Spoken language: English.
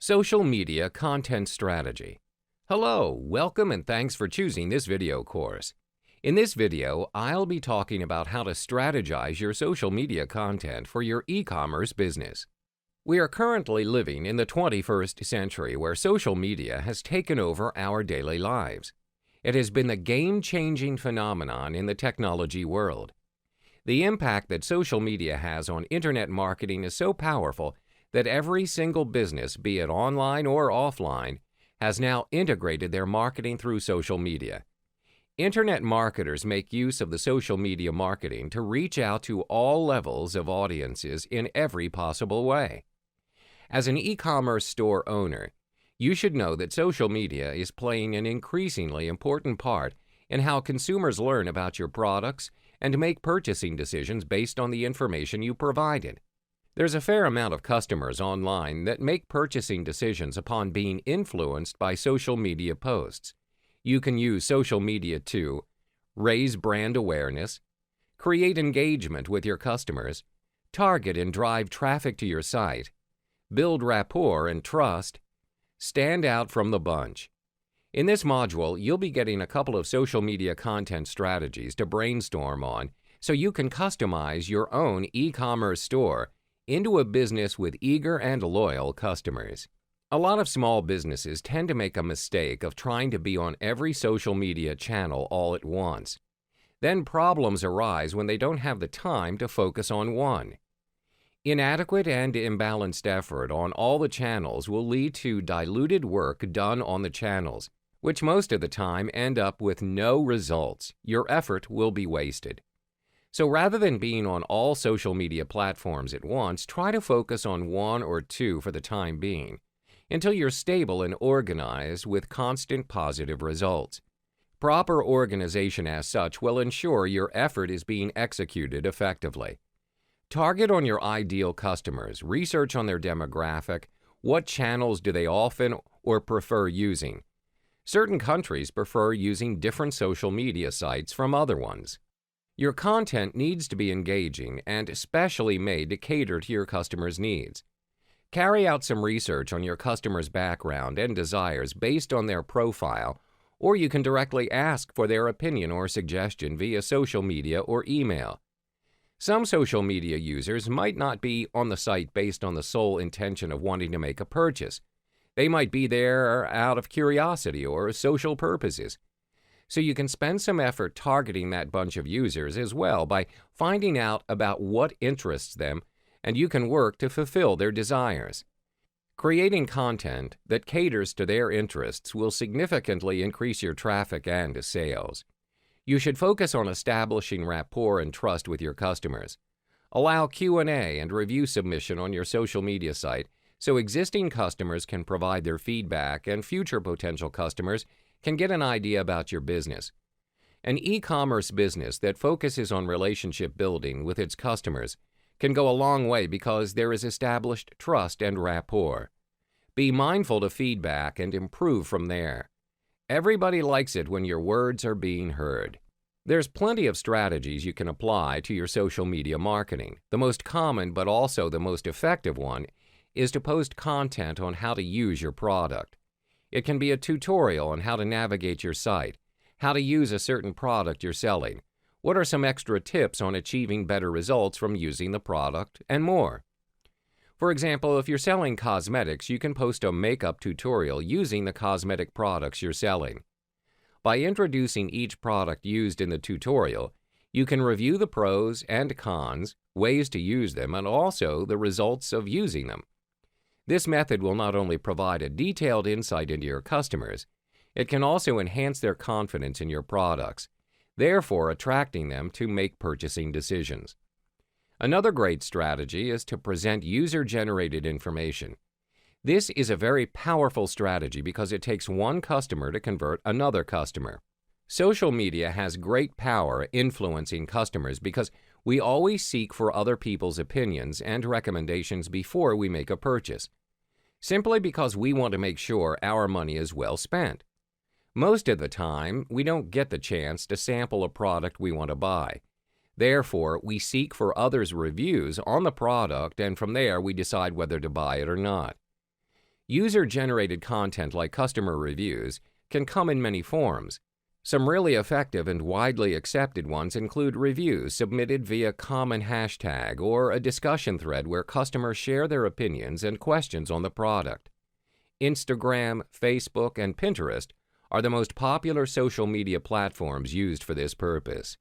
Social Media Content Strategy. Hello, welcome and thanks for choosing this video course. In this video, I'll be talking about how to strategize your social media content for your e-commerce business. We are currently living in the 21st century where social media has taken over our daily lives. It has been the game-changing phenomenon in the technology world. The impact that social media has on internet marketing is so powerful that every single business, be it online or offline, has now integrated their marketing through social media. Internet marketers make use of the social media marketing to reach out to all levels of audiences in every possible way. As an e-commerce store owner, you should know that social media is playing an increasingly important part in how consumers learn about your products and make purchasing decisions based on the information you provided. There's a fair amount of customers online that make purchasing decisions upon being influenced by social media posts. You can use social media to raise brand awareness, create engagement with your customers, target and drive traffic to your site, build rapport and trust, stand out from the bunch. In this module, you'll be getting a couple of social media content strategies to brainstorm on so you can customize your own e-commerce store into a business with eager and loyal customers. A lot of small businesses tend to make a mistake of trying to be on every social media channel all at once. Then problems arise when they don't have the time to focus on one. Inadequate and imbalanced effort on all the channels will lead to diluted work done on the channels, which most of the time end up with no results. Your effort will be wasted. So rather than being on all social media platforms at once, try to focus on one or two for the time being, until you're stable and organized with constant positive results. Proper organization as such will ensure your effort is being executed effectively. Target on your ideal customers, research on their demographic, what channels do they often or prefer using. Certain countries prefer using different social media sites from other ones. Your content needs to be engaging and especially made to cater to your customers' needs. Carry out some research on your customer's background and desires based on their profile, or you can directly ask for their opinion or suggestion via social media or email. Some social media users might not be on the site based on the sole intention of wanting to make a purchase. They might be there out of curiosity or social purposes. So you can spend some effort targeting that bunch of users as well by finding out about what interests them, and you can work to fulfill their desires. Creating content that caters to their interests will significantly increase your traffic and sales. You should focus on establishing rapport and trust with your customers. Allow Q&A and review submission on your social media site so existing customers can provide their feedback and future potential customers can get an idea about your business. An e-commerce business that focuses on relationship building with its customers can go a long way because there is established trust and rapport. Be mindful to feedback and improve from there. Everybody likes it when your words are being heard. There's plenty of strategies you can apply to your social media marketing. The most common but also the most effective one is to post content on how to use your product. It can be a tutorial on how to navigate your site, how to use a certain product you're selling, what are some extra tips on achieving better results from using the product, and more. For example, if you're selling cosmetics, you can post a makeup tutorial using the cosmetic products you're selling. By introducing each product used in the tutorial, you can review the pros and cons, ways to use them, and also the results of using them. This method will not only provide a detailed insight into your customers, it can also enhance their confidence in your products, therefore attracting them to make purchasing decisions. Another great strategy is to present user-generated information. This is a very powerful strategy because it takes one customer to convert another customer. Social media has great power influencing customers because we always seek for other people's opinions and recommendations before we make a purchase, simply because we want to make sure our money is well spent. Most of the time, we don't get the chance to sample a product we want to buy. Therefore, we seek for others' reviews on the product, and from there we decide whether to buy it or not. User-generated content like customer reviews can come in many forms. Some really effective and widely accepted ones include reviews submitted via common hashtag or a discussion thread where customers share their opinions and questions on the product. Instagram, Facebook, and Pinterest are the most popular social media platforms used for this purpose.